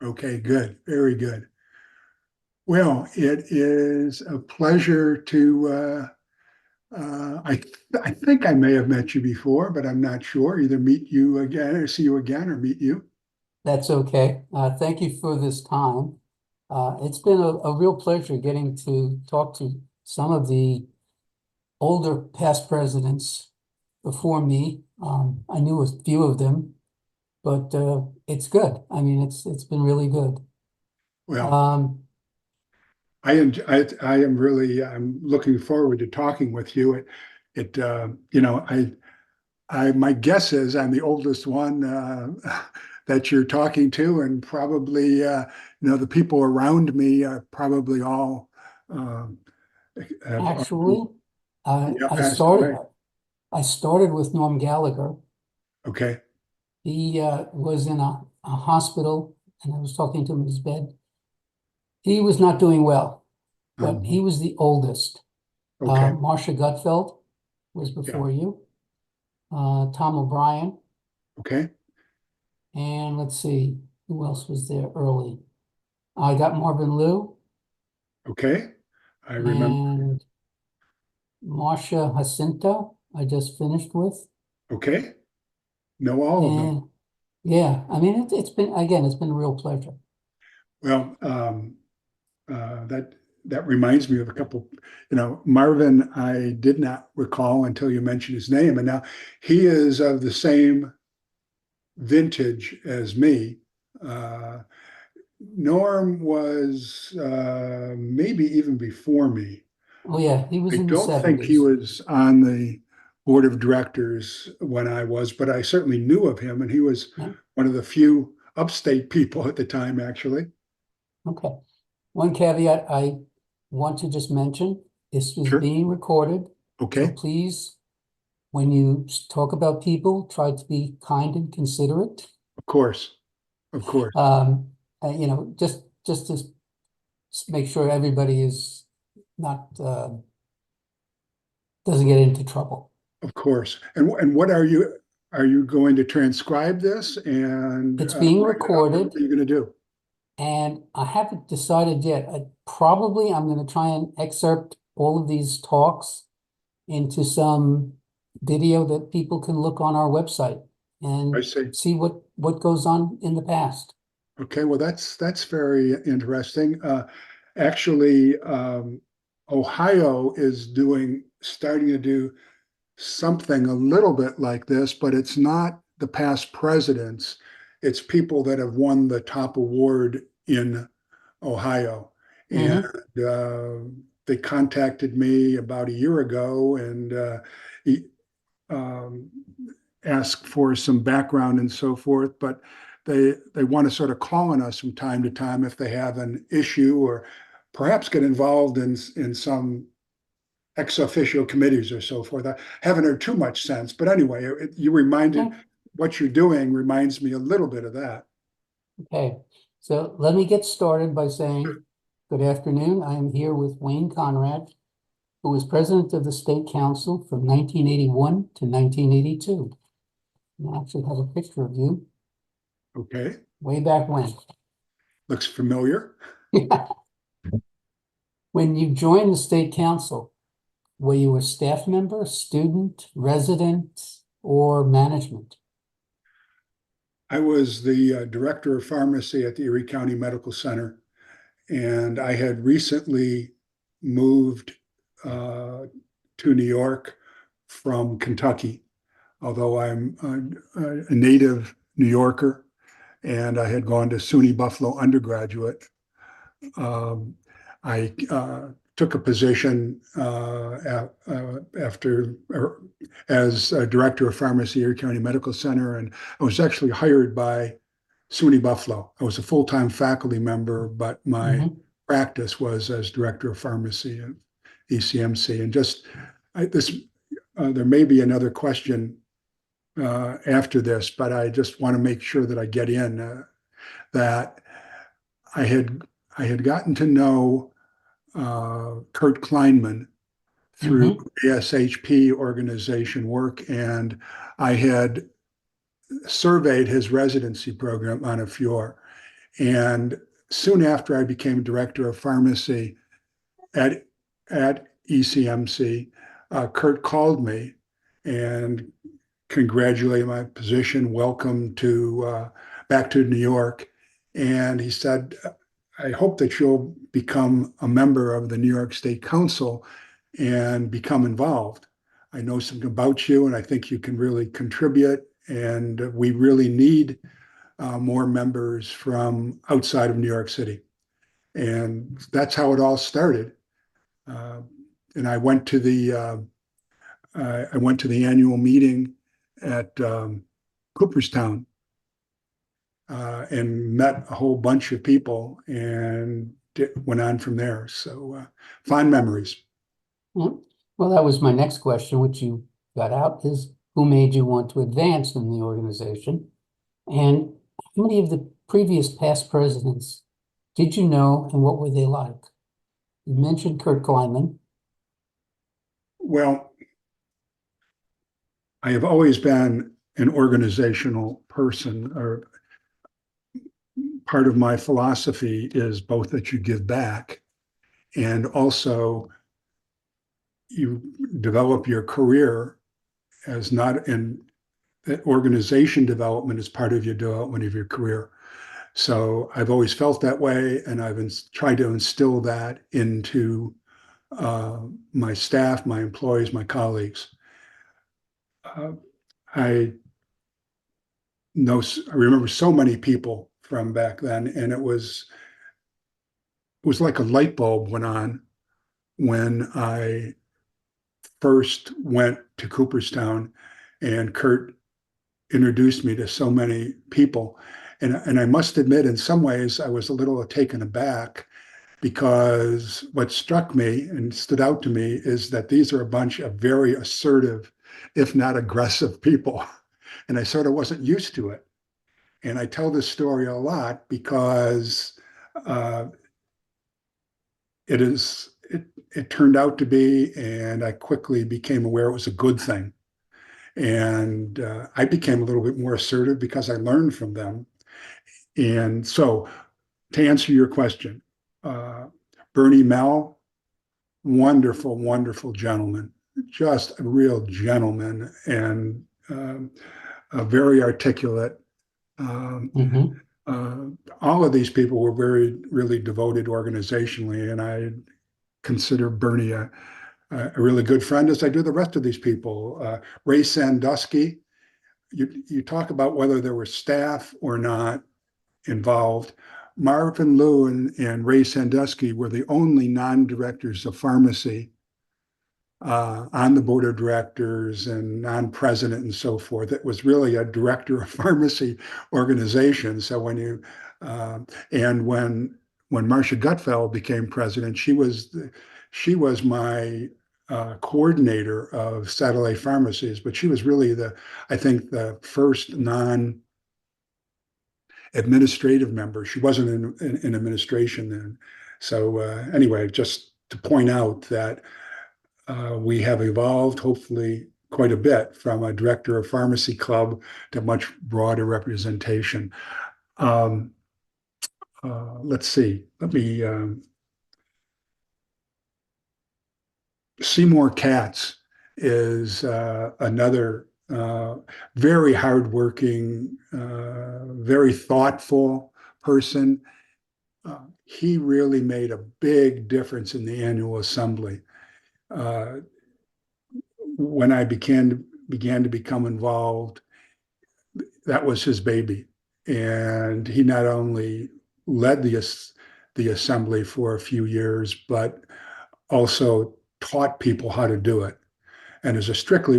Okay, good. Very good. Well, it is a pleasure to, I think I may have met you before, but I'm not sure. Either meet you again or see you again or meet you. That's okay. Thank you for this time. It's been a real pleasure getting to talk to some of the older past presidents before me. I knew a few of them, but it's good. I mean, it's been really good. Well, Um, I am really, I'm looking forward to talking with you. My guess is I'm the oldest one that you're talking to, and probably, the people around me are probably all uh, have already, Actually, I yeah, I passed started away. I started with Norm Gallagher. Okay. He was in a hospital, and I was talking to him in his bed. He was not doing well, but he Um, was the oldest. okay. Marcia Gutfeld was Yeah. before you. Tom O'Brien, Okay. and let's see, who else was there early? I got Marvin Liu Okay. I remember. and Marcia Jacinto, I just finished with. Okay. Know all of them. And yeah, I mean, it's been, again, it's been a real pleasure. Well, that reminds me of a couple. Marvin, I did not recall until you mentioned his name, and now he is of the same vintage as me. Uh, Norm was maybe even before me. Oh yeah, he was I in the don't think he 70s. was on the board of directors when I was, but I certainly knew of him, and he was Yeah, one of the few upstate people at the time, actually. okay. One caveat I want to just mention, this is Sure. being recorded, so Okay. please, when you talk about people, try to be kind and considerate. Of course. Of course. Just to make sure everybody is not doesn't get into trouble. Of course. And what are you going to transcribe this and It's being write it up, or recorded, what are you going to do? and I haven't decided yet. I'm going to try and excerpt all of these talks into some video that people can look on our website I and see. see what goes on in the past. Okay, well, that's very interesting. Actually, Ohio is starting to do something a little bit like this, but it's not the past presidents. It's people that have won the top award in Ohio. And Hmm. uh, they contacted me about a year ago and he, um, asked for some background and so forth, but they want to sort of call on us from time to time if they have an issue or perhaps get involved in some ex officio committees or so forth. I haven't heard too much sense, but anyway, you reminded Okay. what you're doing reminds me a little bit of that. Okay. So let me get started by saying good afternoon. I am here with Wayne Conrad, who was president of the State Council from 1981 to 1982. And I actually have a picture of you Okay, way back when. looks familiar. When you joined the State Council, were you a staff member, student, resident, or management? I was the director of pharmacy at the Erie County Medical Center, and I had recently moved uh, to New York from Kentucky, although I'm a native New Yorker, and I had gone to SUNY Buffalo undergraduate. Um, I took a position after as director of pharmacy at Erie County Medical Center, and I was actually hired by SUNY Buffalo. I was a full-time faculty member, but my Hmm. practice was as director of pharmacy at ECMC. And just this, there may be another question after this, but I just want to make sure that I get in that I had I had gotten to know Kurt Kleinman through Hmm. ASHP organization work, and I had surveyed his residency program on a Fior. And soon after I became director of pharmacy at ECMC, Kurt called me and congratulated my position, welcome to back to New York. And he said, I hope that you'll become a member of the New York State Council and become involved. I know something about you, and I think you can really contribute. And we really need more members from outside of New York City. And that's how it all started. Uh, and I went to the annual meeting at Cooperstown and met a whole bunch of people and went on from there. So fond memories. Hmm. Well, that was my next question, which you got out, is who made you want to advance in the organization? And how many of the previous past presidents did you know, and what were they like? You mentioned Kurt Kleinman. Well, I have always been an organizational person, or part of my philosophy is both that you give back and also you develop your career as not in that organization development is part of your development of your career. So I've always felt that way, and I've tried to instill that into uh, my staff, my employees, my colleagues. Uh, I I remember so many people from back then, and it was like a light bulb went on when I first went to Cooperstown, and Kurt introduced me to so many people. And I must admit, in some ways, I was a little taken aback because what struck me and stood out to me is that these are a bunch of very assertive, if not aggressive people. And I sort of wasn't used to it. And I tell this story a lot because uh, it turned out to be, and I quickly became aware it was a good thing. And I became a little bit more assertive because I learned from them. And so, to answer your question, uh, Bernie Mel, wonderful, wonderful gentleman, just a real gentleman and very articulate. Um, Mhm. uh, all of these people were very, really devoted organizationally, and I consider Bernie a really good friend, as I do the rest of these people. Ray Sandusky, you talk about whether there were staff or not involved. Marvin Liu and Ray Sandusky were the only non-directors of pharmacy on the board of directors and non-president and so forth. It was really a director of pharmacy organization. So uh, and when Marcia Gutfeld became president, she was my coordinator of satellite pharmacies, but she was really I think the first administrative member. She wasn't in administration then. So anyway, just to point out that we have evolved, hopefully, quite a bit from a director of pharmacy club to much broader representation. Um, let's see. Let me. Seymour Katz is another very hardworking, very thoughtful person. He really made a big difference in the annual assembly. Uh, when I began to become involved, that was his baby, and he not only led the assembly for a few years, but also taught people how to do it. And as a strictly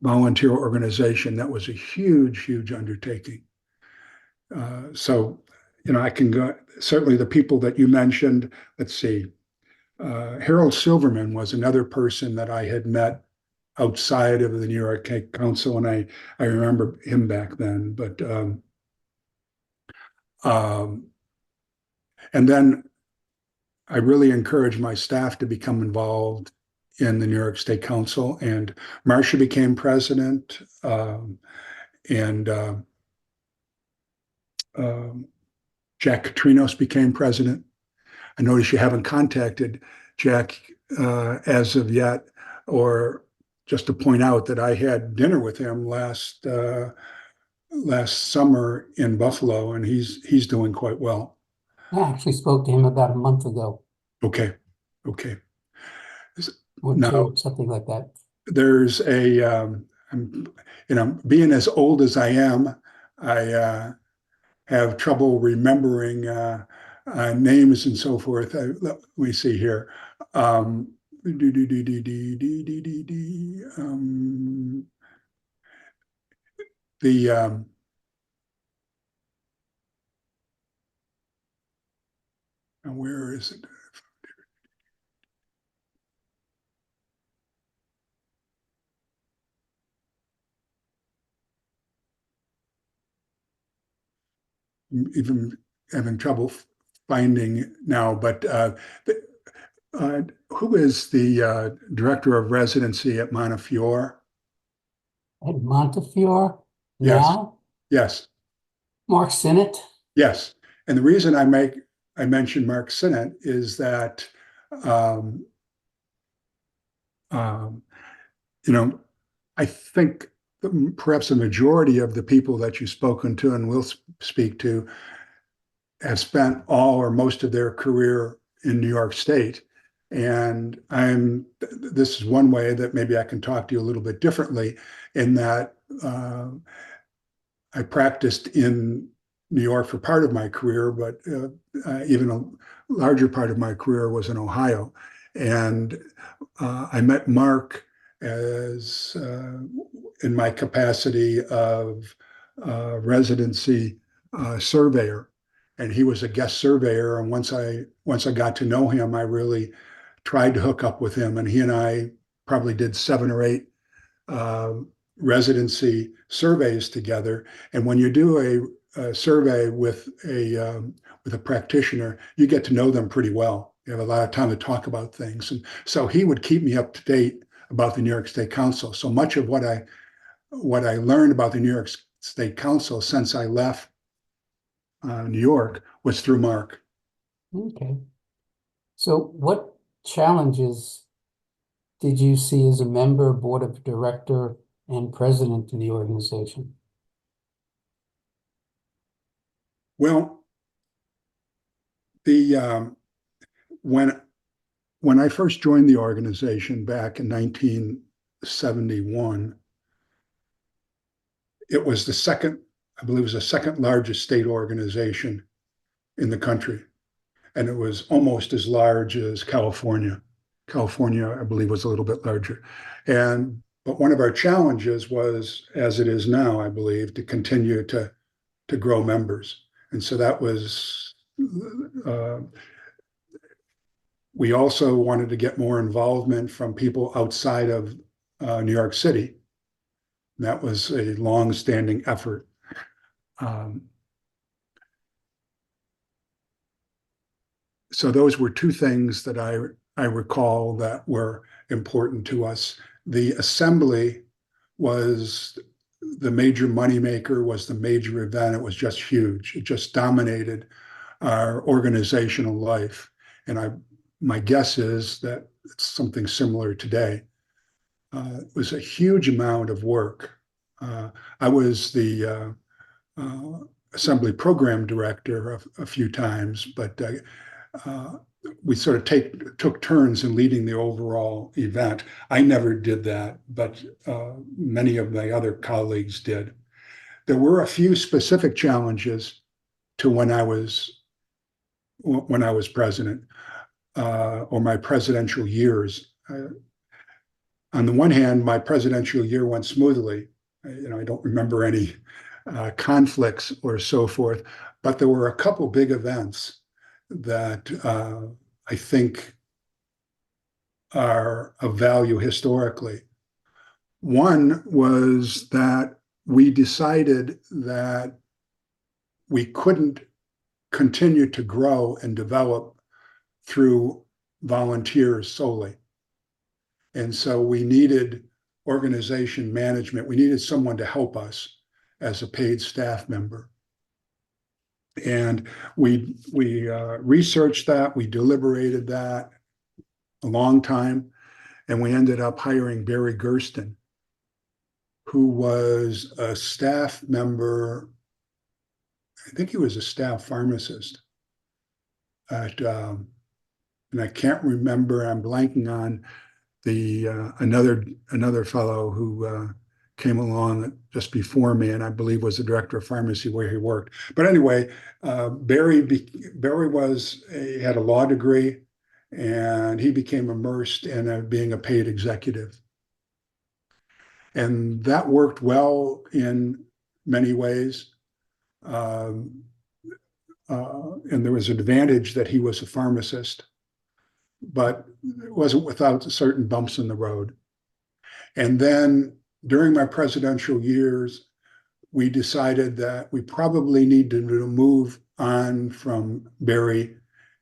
volunteer organization, that was a huge, huge undertaking. So, I can go, certainly the people that you mentioned, let's see, Harold Silverman was another person that I had met outside of the New York Council, and I remember him back then. But um, and then I really encouraged my staff to become involved in the New York State Council, and Marcia became president, and um, Jack Catrinos became president. I notice you haven't contacted Jack as of yet, or just to point out that I had dinner with him last summer in Buffalo, and he's doing quite well. I actually spoke to him about a month ago Okay, okay. or Now two, something like that. there's being as old as I am, I have trouble remembering names and so forth. Let me see here. The where is it? Even having trouble finding now, but who is the director of residency at Montefiore? At Montefiore Yes, now, yes, Mark Sinnott. yes. And the reason I mention Mark Sinnott is that um, um, you know, I think perhaps a majority of the people that you've spoken to and will speak to have spent all or most of their career in New York State. And this is one way that maybe I can talk to you a little bit differently in that I practiced in New York for part of my career, but even a larger part of my career was in Ohio. And I met Mark as in my capacity of residency surveyor, and he was a guest surveyor. And once I got to know him, I really tried to hook up with him, and he and I probably did 7 or 8 uh, residency surveys together. And when you do a survey with a practitioner, you get to know them pretty well. You have a lot of time to talk about things, and so he would keep me up to date about the New York State Council. So much of what I learned about the New York State Council since I left New York was through Mark. Okay. So what challenges did you see as a member, board of director, and president in the organization? Well, the when when I first joined the organization back in 1971, it was the second, I believe, it was the second largest state organization in the country, and it was almost as large as California. California, I believe, was a little bit larger, but one of our challenges was, as it is now, I believe, to continue to grow members, and so that was. We also wanted to get more involvement from people outside of New York City. That was a long-standing effort. Um, so those were two things that I recall that were important to us. The assembly was the major moneymaker, was the major event. It was just huge. It just dominated our organizational life. And my guess is that it's something similar today. It was a huge amount of work. I was the assembly program director a few times, but we sort of took turns in leading the overall event. I never did that, but many of my other colleagues did. There were a few specific challenges to when I was president or my presidential years. On the one hand, my presidential year went smoothly. I don't remember any conflicts or so forth, but there were a couple big events that I think are of value historically. One was that we decided that we couldn't continue to grow and develop through volunteers solely. And so we needed organization management. We needed someone to help us as a paid staff member. And we researched that, we deliberated that a long time, and we ended up hiring Barry Gersten, who was a staff member. I think he was a staff pharmacist at, and I can't remember. I'm blanking on the another fellow who came along just before me, and I believe was the director of pharmacy where he worked. But anyway, Barry had a law degree, and he became immersed in being a paid executive, and that worked well in many ways. Um, and there was an advantage that he was a pharmacist, but it wasn't without certain bumps in the road. And then during my presidential years, we decided that we probably needed to move on from Barry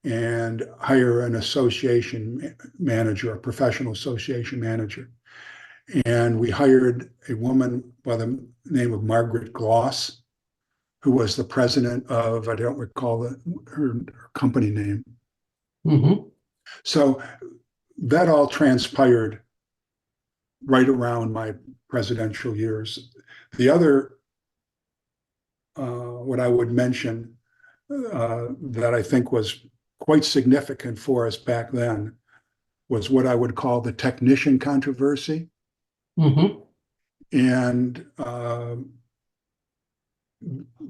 and hire an association manager, a professional association manager. And we hired a woman by the name of Margaret Gloss, who was the president of, I don't recall her company name. Mm-hmm. So that all transpired right around my presidential years. The other, what I would mention that I think was quite significant for us back then was what I would call the technician controversy. Mm-hmm. And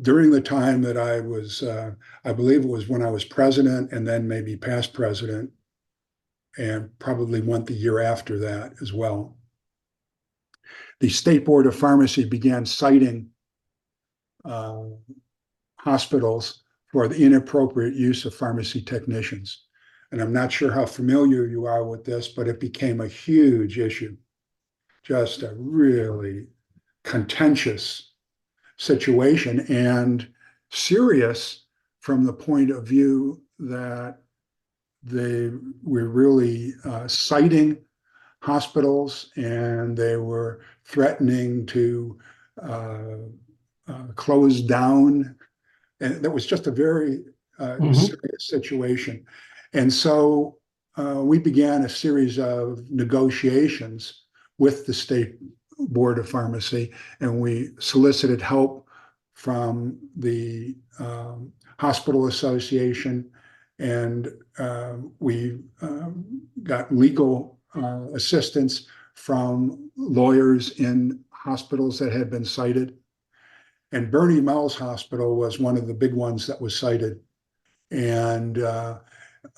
during the time that I believe it was when I was president and then maybe past president, and probably went the year after that as well, the State Board of Pharmacy began citing hospitals for the inappropriate use of pharmacy technicians. And I'm not sure how familiar you are with this, but it became a huge issue, just a really contentious situation, and serious from the point of view that they were really citing hospitals, and they were threatening to close down. And that was just a very Mm-hmm. serious situation. And so we began a series of negotiations with the State Board of Pharmacy, and we solicited help from the Hospital Association, and we got legal assistance from lawyers in hospitals that had been cited. And Bernie Mel's hospital was one of the big ones that was cited. And uh,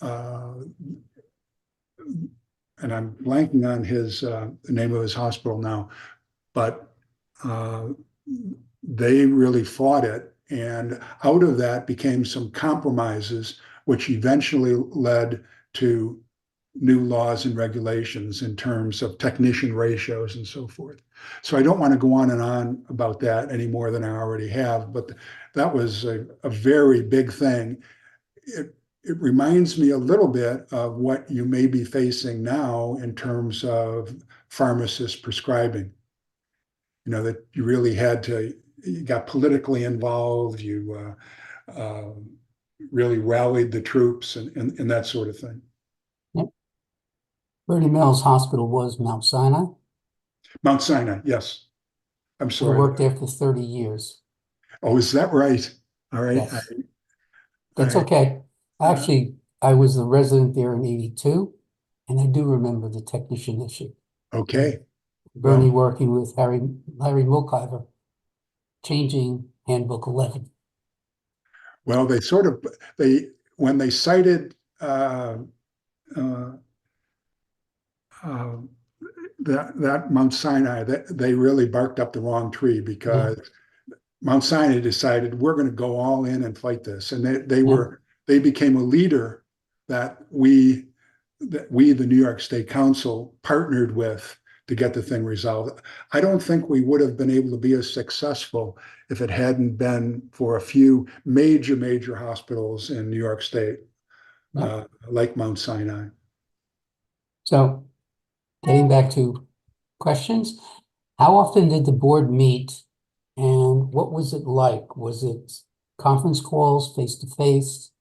and I'm blanking on the name of his hospital now, but uh, they really fought it. And out of that became some compromises, which eventually led to new laws and regulations in terms of technician ratios and so forth. So I don't want to go on and on about that any more than I already have, but that was a very big thing. It reminds me a little bit of what you may be facing now in terms of pharmacists prescribing. You know, that you really you got politically involved, you really rallied the troops and that sort of thing. Yep. Bernie Mills Hospital was Mount Sinai. Mount Sinai, yes. I'm I sorry. worked there for 30 years. Oh, is that right? All right. Yes, that's I, okay. uh, Actually, I was a resident there in 82, and I do remember the technician issue. okay. Bernie Well, working with Larry Mulkiver, changing Handbook 11. well, when they cited uh, uh, that Mount Sinai, they really barked up the wrong tree, Yeah, because Mount Sinai decided we're going to go all in and fight this, and yeah. they became a leader that we, the New York State Council, partnered with to get the thing resolved. I don't think we would have been able to be as successful if it hadn't been for a few major hospitals in New York State, Yeah. like Mount Sinai. So getting back to questions, how often did the board meet and what was it like? Was it conference calls, face to face.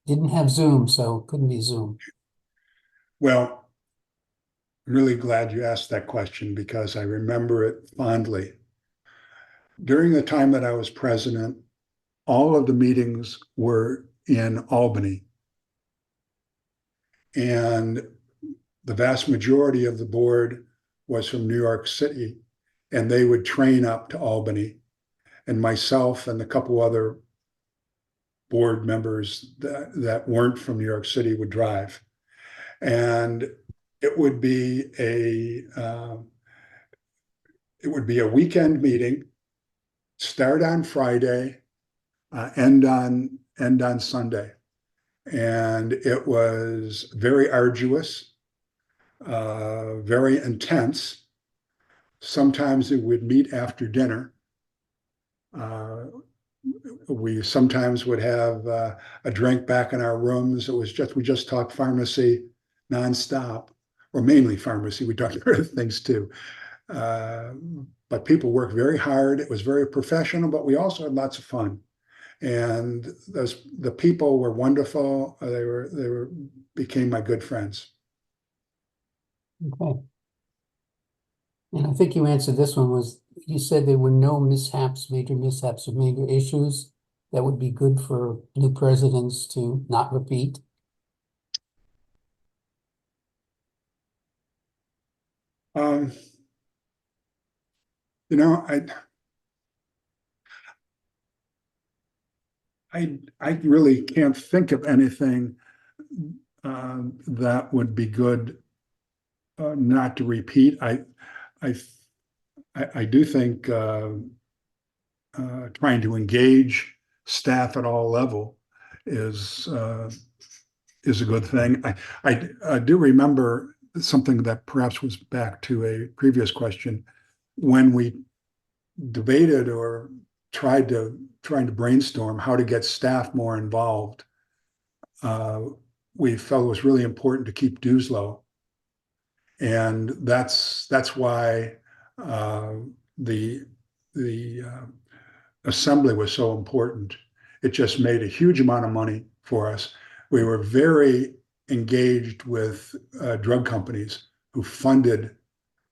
Didn't have Zoom, so couldn't be Zoom. Well, I'm really glad you asked that question because I remember it fondly. During the time that I was president, all of the meetings were in Albany. And the vast majority of the board was from New York City, and they would train up to Albany. And myself and a couple other board members that weren't from New York City would drive. And it would be a weekend meeting, start on Friday, end on Sunday. And it was very arduous, very intense. Sometimes it would meet after dinner. We sometimes would have a drink back in our rooms. We just talked pharmacy nonstop, or mainly pharmacy. We talked other things too. But people worked very hard. It was very professional, but we also had lots of fun. And the people were wonderful. They became my good friends. Okay. And I think you answered this one was, you said there were no mishaps, major mishaps or major issues that would be good for new presidents to not repeat. Um, you know, I really can't think of anything that would be good not to repeat. I do think trying to engage staff at all level is a good thing. I do remember something that perhaps was back to a previous question when we debated or trying to brainstorm how to get staff more involved. We felt it was really important to keep dues low, and that's why the assembly was so important. It just made a huge amount of money for us. We were very engaged with drug companies who funded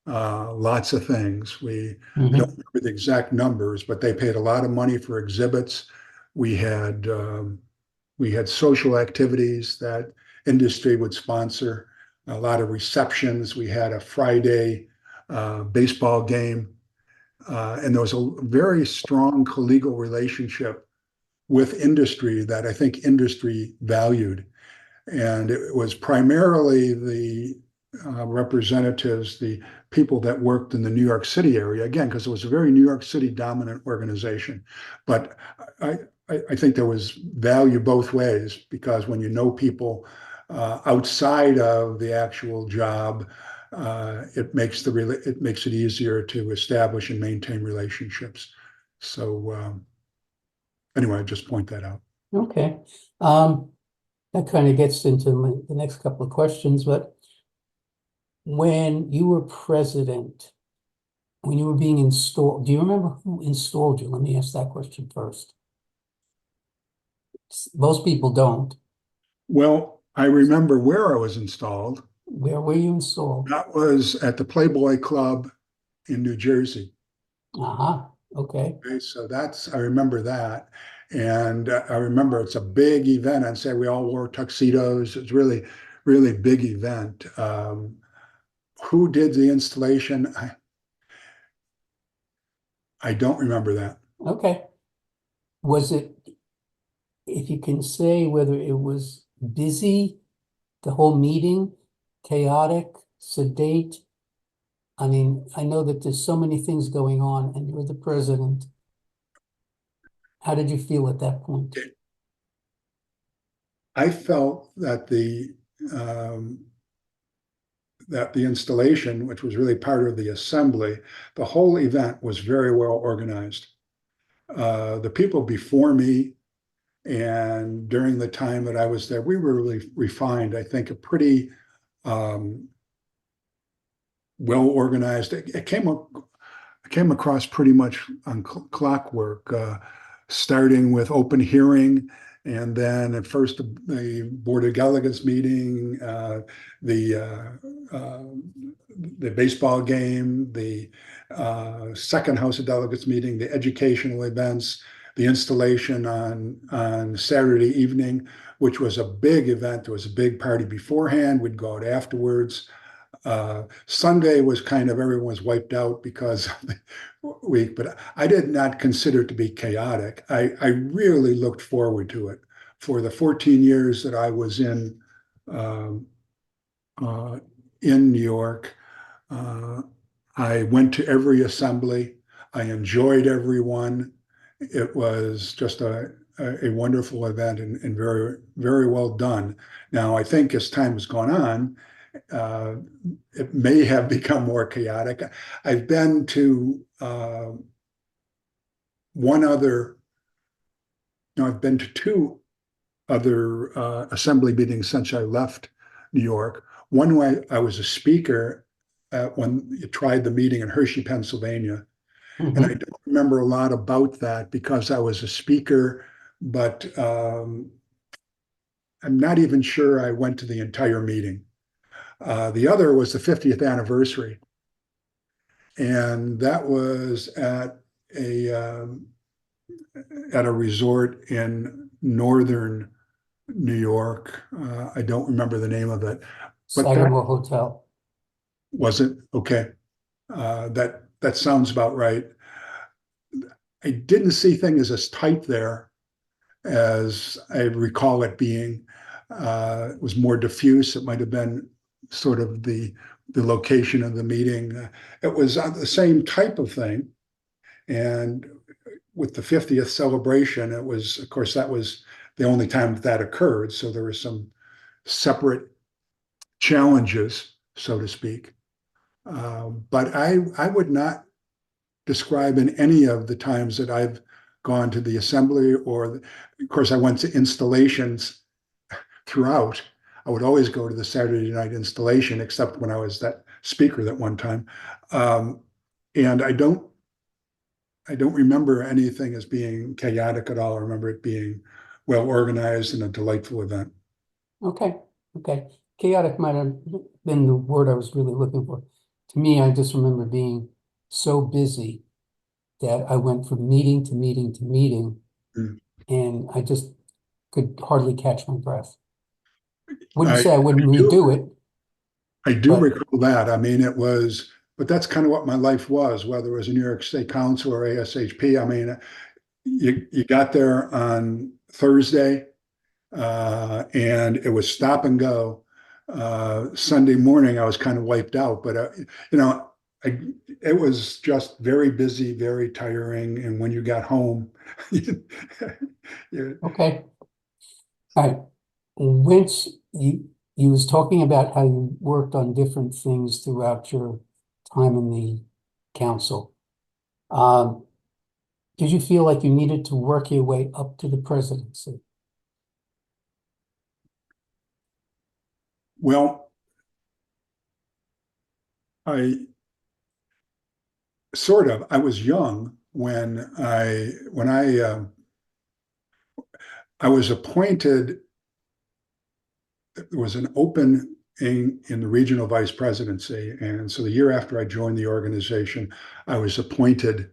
lots of things. I don't remember the exact numbers, but they paid a lot of money for exhibits. We had social activities that industry would sponsor, a lot of receptions. We had a Friday baseball game, and there was a very strong collegial relationship with industry that I think industry valued. And it was primarily the representatives, the people that worked in the New York City area, again, because it was a very New York City dominant organization. But I think there was value both ways, because when you know people outside of the actual job, it makes it easier to establish and maintain relationships. So anyway, I just point that out. Okay. That kind of gets into the next couple of questions, but when you were president, when you were being installed, do you remember who installed you? Let me ask that question first. Most people don't. Well, I remember where I was installed. Where were you installed? That was at the Playboy Club in New Jersey. Uh-huh. Okay. Okay, so I remember that. And I remember it's a big event. I'd say we all wore tuxedos. It's really, really big event. Who did the installation? I don't remember that. Okay. Was it, if you can say whether it was busy, the whole meeting, chaotic, sedate? I mean, I know that there's so many things going on and you're the president. How did you feel at that point? I felt that the installation, which was really part of the assembly, the whole event was very well organized. The people before me and during the time that I was there, we were really refined. I think a pretty well organized. I came across pretty much on clockwork, starting with open hearing, and then at first the Board of Delegates meeting, the baseball game, the second House of Delegates meeting, the educational events, the installation on Saturday evening, which was a big event. There was a big party beforehand. We'd go out afterwards. Sunday was kind of everyone was wiped out because of the week, but I did not consider it to be chaotic. I really looked forward to it. For the 14 years that I was um, in New York, I went to every assembly. I enjoyed everyone. It was just a wonderful event and very, very well done. Now, I think as time has gone on, uh, it may have become more chaotic. I've been to one other, no, I've been to two other assembly meetings since I left New York. One way I was a speaker when you tried the meeting in Hershey, Pennsylvania. And I Mhm. don't remember a lot about that because I was a speaker, but I'm not even sure I went to the entire meeting. The other was the 50th anniversary, and that was a um, at a resort in northern New York. I don't remember the name of it, but that Sagamore Hotel. wasn't okay. That sounds about right. I didn't see things as tight there as I recall it being. It was more diffuse. It might have been sort of the location of the meeting. It was the same type of thing, and with the 50th celebration, it was, of course, that was the only time that occurred. So there were some separate challenges, so to speak. But I would not describe in any of the times that I've gone to the assembly or, of course, I went to installations throughout. I would always go to the Saturday night installation, except when I was that speaker that one time. Um, and I don't remember anything as being chaotic at all. I remember it being well organized and a delightful event. Okay, okay. Chaotic might have been the word I was really looking for. To me, I just remember being so busy that I went from meeting to meeting to meeting, Mm. and I just could hardly catch my breath. Wouldn't I, say I wouldn't redo it, I do but recall that. I mean, it was, but that's kind of what my life was, whether it was a New York State Council or ASHP. I mean, you got there on Thursday, and it was stop and go. Sunday morning, I was kind of wiped out, but you know, I, it was just very busy, very tiring. And when you got home, you, okay. All right. Once you was talking about how you worked on different things throughout your time in the council. Um, did you feel like you needed to work your way up to the presidency? well, I sort of. I was young when I was appointed. There was an open in the regional vice presidency, and so the year after I joined the organization, I was appointed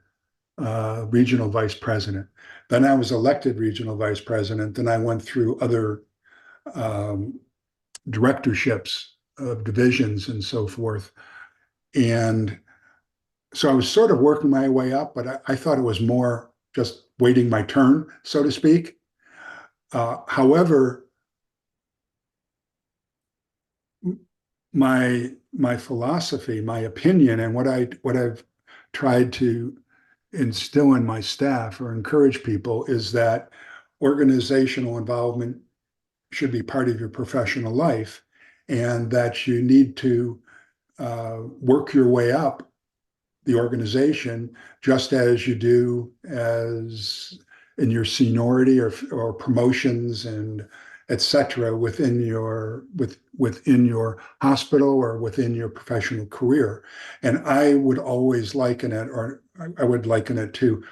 regional vice president. Then I was elected regional vice president. Then I went through other um, directorships of divisions and so forth. And so I was sort of working my way up, but I thought it was more just waiting my turn, so to speak. However, my philosophy, my opinion, and what I've tried to instill in my staff or encourage people is that organizational involvement should be part of your professional life, and that you need to work your way up the organization just as you do as in your seniority or promotions etc., within your hospital or within your professional career. And I would always liken it, or I would liken it to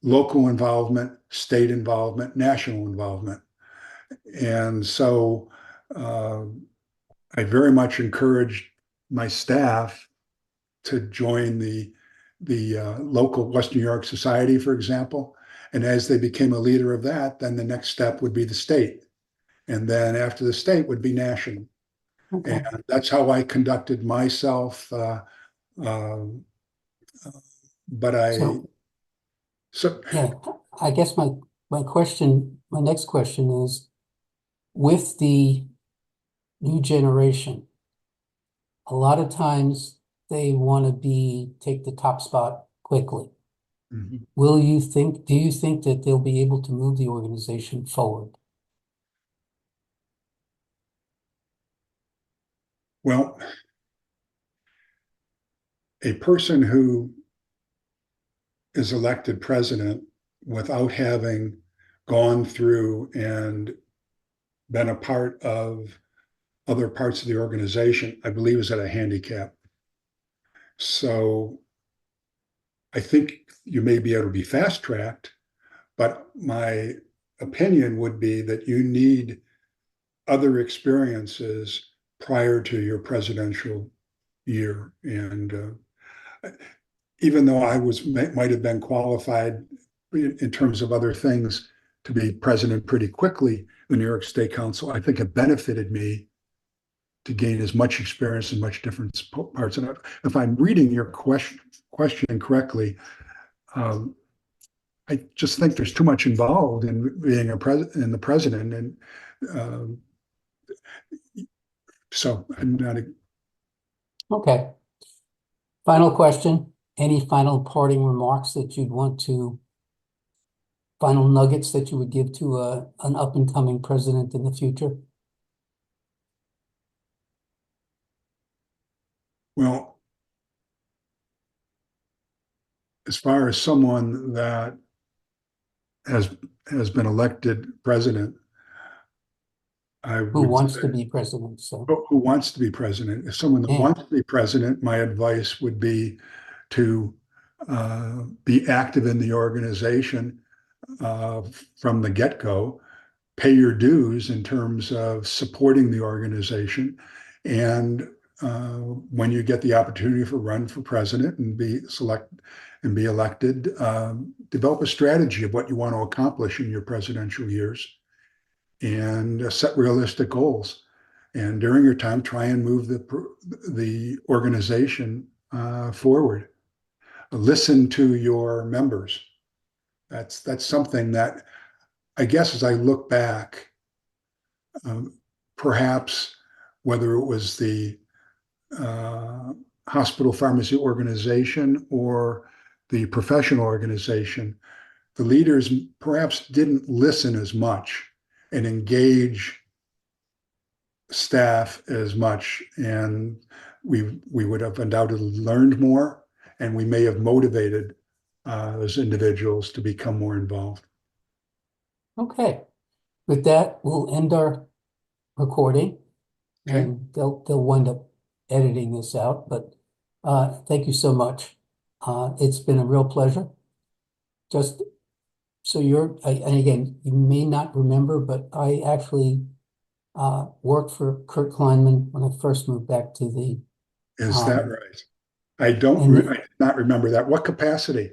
local involvement, state involvement, national involvement. And so I very much encouraged my staff to join the local Western New York Society, for example. And as they became a leader of that, then the next step would be the state. And then after the state would be national. Okay. And that's how I conducted myself. Um, but I, So, so yeah, I guess my next question is, with the new generation, a lot of times they want to take the top spot quickly. Mhm. Do you think that they'll be able to move the organization forward? Well, a person who is elected president without having gone through and been a part of other parts of the organization, I believe is at a handicap. So I think you may be able to be fast tracked, but my opinion would be that you need other experiences prior to your presidential year. And even though might have been qualified in terms of other things to be president pretty quickly, the New York State Council, I think it benefited me to gain as much experience in much different parts. And if I'm reading your question correctly, um, I just think there's too much involved in being in the president, and um, so I'm not. Okay. Final question. Any final parting remarks that you'd want to, final nuggets that you would give to an up and coming president in the future? Well, as far as someone that has has been elected president, I Who would wants to say, be president? So, who wants to be president. If someone that yeah. wants to be president, my advice would be to be active in the organization uh, from the get-go, pay your dues in terms of supporting the organization, and when you get the opportunity for run for president and be elected, develop a strategy of what you want to accomplish in your presidential years and set realistic goals. And during your time, try and move the organization forward. Listen to your members. That's something that I guess as I look back, um, perhaps whether it was the uh, hospital pharmacy organization or the professional organization, the leaders perhaps didn't listen as much and engage staff as much, and we would have undoubtedly learned more, and we may have motivated those individuals to become more involved. Okay. With that, we'll end our recording, Okay, and they'll wind up editing this out. But thank you so much. It's been a real pleasure. Just so and again, you may not remember, but I actually worked for Kurt Kleinman when I first moved back to the is that um, right? I did not remember that. What capacity?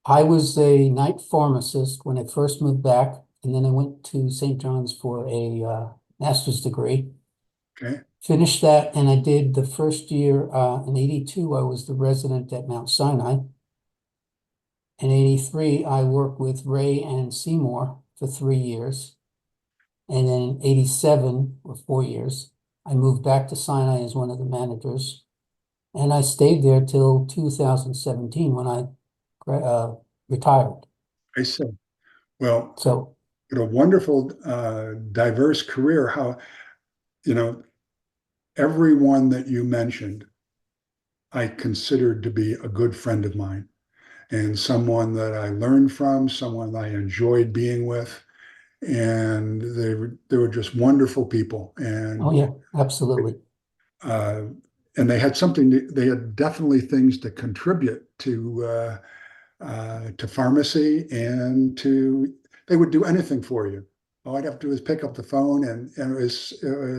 I was a night pharmacist when I first moved back, and then I went to St. John's for a master's degree. Okay, Finished that, and I did the first year in '82. I was the resident at Mount Sinai. In '83, I worked with Ray and Seymour for 3 years. And then in '87, or 4 years, I moved back to Sinai as one of the managers. And I stayed there till 2017 when I retired. I see. Well, So, what a wonderful, diverse career. How, you know, everyone that you mentioned, I considered to be a good friend of mine and someone that I learned from, someone I enjoyed being with. and they were just wonderful people, Oh, yeah, absolutely. uh, and they had they had definitely things to contribute to pharmacy, and they would do anything for you. All I'd have to do is pick up the phone, and it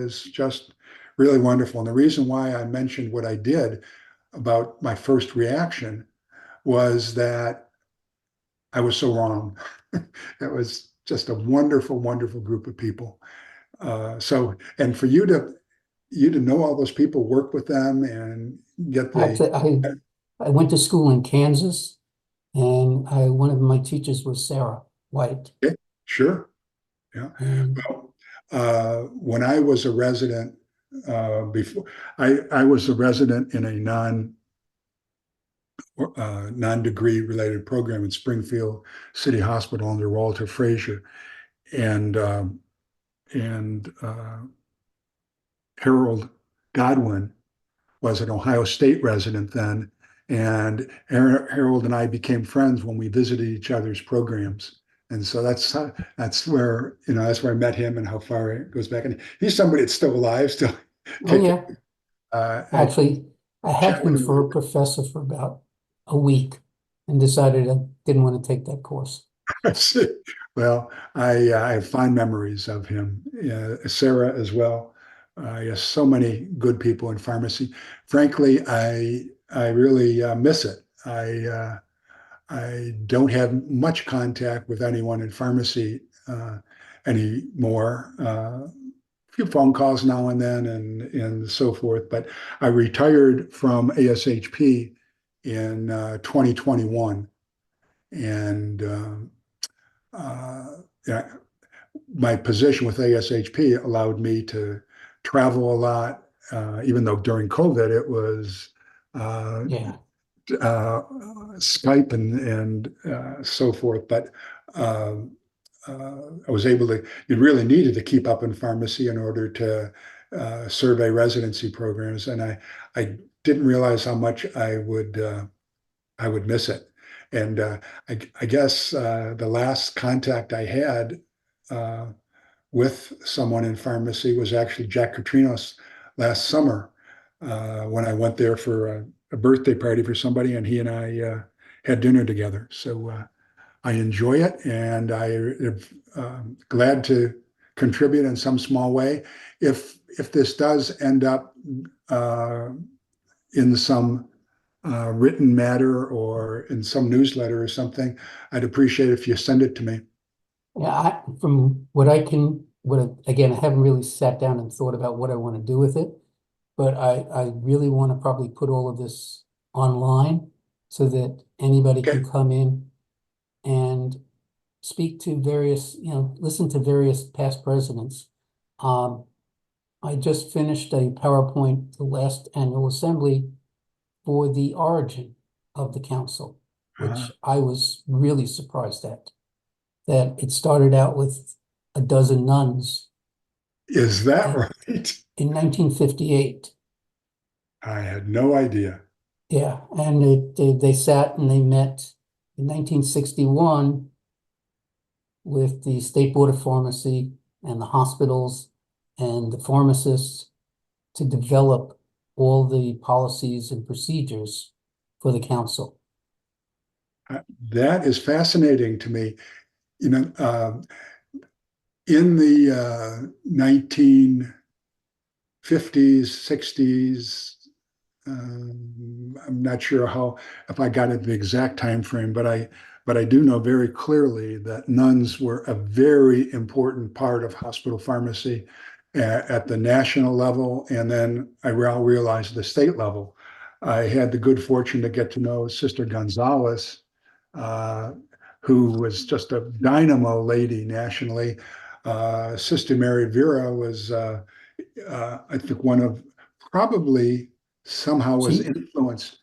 was just really wonderful. And the reason why I mentioned what I did about my first reaction was that I was so wrong. It was just a wonderful, wonderful group of people. And for you to know all those people, work with them, and get the Actually, I went to school in Kansas, and one of my teachers was Sarah White. yeah, sure, yeah. And Well, when I was a resident, before I was a resident in a non-degree related program in Springfield City Hospital under Walter Frazier, and Harold Godwin was an Ohio State resident then, and Harold and I became friends when we visited each other's programs. And so that's where that's where I met him, and how far it goes back. And he's somebody that's still alive, still oh kicking. yeah, I actually, I had chat with him him. for a professor for about a week and decided I didn't want to take that course. Well, I have fond memories of him. Sarah as well. Yes, so many good people in pharmacy. Frankly, I really miss it. I don't have much contact with anyone in pharmacy anymore. A few phone calls now and then, and so forth. But I retired from ASHP in 2021, and yeah, my position with ASHP allowed me to travel a lot, even though during COVID it was uh, Yeah, uh, Skype and so forth. But I was able to, you really needed to keep up in pharmacy in order to survey residency programs. And I didn't realize how much I would miss it. And I guess the last contact I had uh, with someone in pharmacy was actually Jack Catrinos last summer when I went there for a birthday party for somebody, and he and I had dinner together. So I enjoy it, and I am glad to contribute in some small way. If this does end up uh, in some written matter or in some newsletter or something, I'd appreciate if you send it to me. yeah. From what I can, again, I haven't really sat down and thought about what I want to do with it, but I really want to probably put all of this online so that anybody Okay. can come in and speak to listen to various past presidents. Um, I just finished a PowerPoint, the last annual assembly for the origin of the council, Uh, which I was really surprised at. That it started out with a dozen nuns is that in, right? in 1958. I had no idea. Yeah, and they sat and they met in 1961 with the State Board of Pharmacy and the hospitals and the pharmacists to develop all the policies and procedures for the council. That is fascinating to me. You know, in the 1950s, 60s, I'm not sure if I got it the exact time frame, but I do know very clearly that nuns were a very important part of hospital pharmacy at the national level, and then I realized the state level. I had the good fortune to get to know Sister Gonzalez, uh, who was just a dynamo lady nationally. Sister Mary Vera was, I think, one of probably somehow was She, influenced.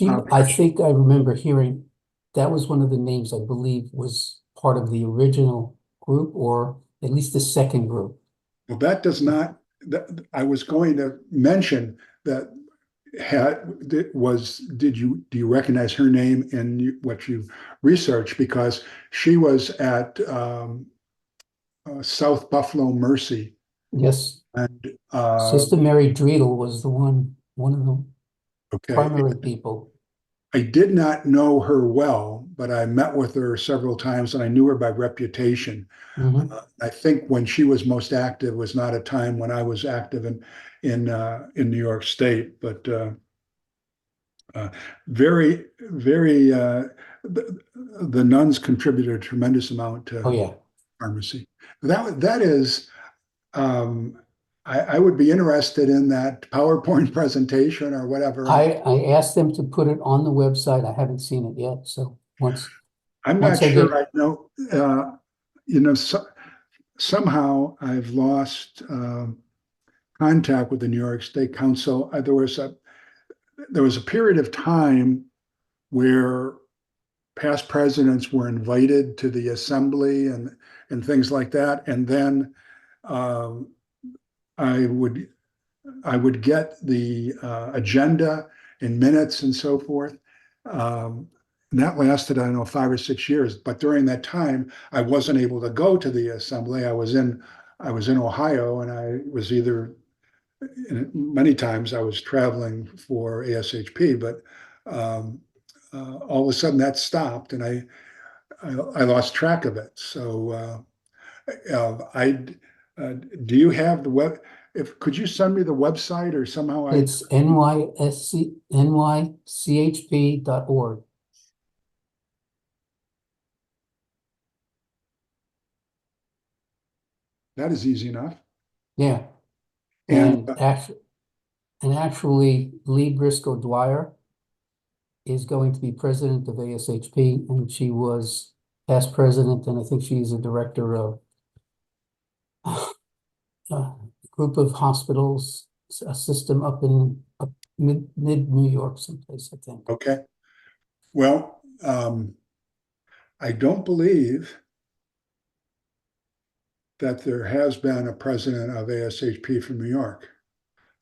I Because, think I remember hearing that was one of the names I believe was part of the original group, or at least the second group. well, that does not. I was going to mention that do you recognize her name in what you researched, because she was at South Buffalo Mercy. Yes, And Sister Mary Dreidel was the one of the okay, primary people. I did not know her well, but I met with her several times and I knew her by reputation. Mhm. I think when she was most active was not a time when I was active in New York State, but uh, very, very, the nuns contributed a tremendous amount Oh, to yeah. pharmacy. That is, um, I would be interested in that PowerPoint presentation or whatever. I asked them to put it on the website. I haven't seen it yet. So I'm not once I sure get, I know, somehow I've lost contact with the New York State Council. There was a period of time where past presidents were invited to the assembly and things like that, and then um, I would I would get the agenda and minutes and so forth. Um, and that lasted, I don't know, 5 or 6 years. But during that time, I wasn't able to go to the assembly. I was in Ohio, and I was either many times I was traveling for ASHP, but all of a sudden that stopped, and I lost track of it. So I do you have the web? If could you send me the website or somehow I it's nychp.org. that is easy enough. Yeah. And And actually, Lee Briscoe Dwyer is going to be president of ASHP, and she was past president, and I think she's a director of a group of hospitals, a system up mid New York someplace, I think. okay, well, I don't believe that there has been a president of ASHP from New York.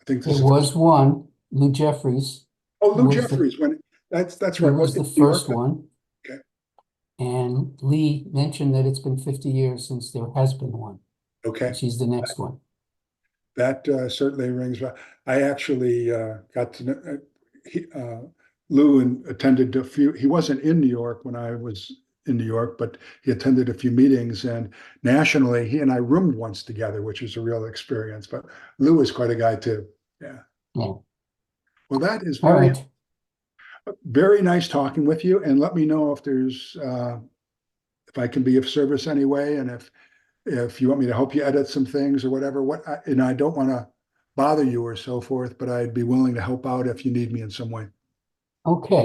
I think this There is the first. was one, Lou Jeffries, Oh, who Lou was the Jeffries. When that's he right. was Was the it New York? first one, Okay. and Lee mentioned that it's been 50 years since there has been one, and Okay. she's the next one. That certainly rings well. I actually got to know Lou and attended a few. He wasn't in New York when I was in New York, but he attended a few meetings. And nationally, he and I roomed once together, which was a real experience. But Lou is quite a guy too. Yeah. Yeah. Well, that is All very, right. very nice talking with you. And let me know if I can be of service anyway, and if you want me to help you edit some things or whatever, and I don't want to bother you or so forth, but I'd be willing to help out if you need me in some way. Okay.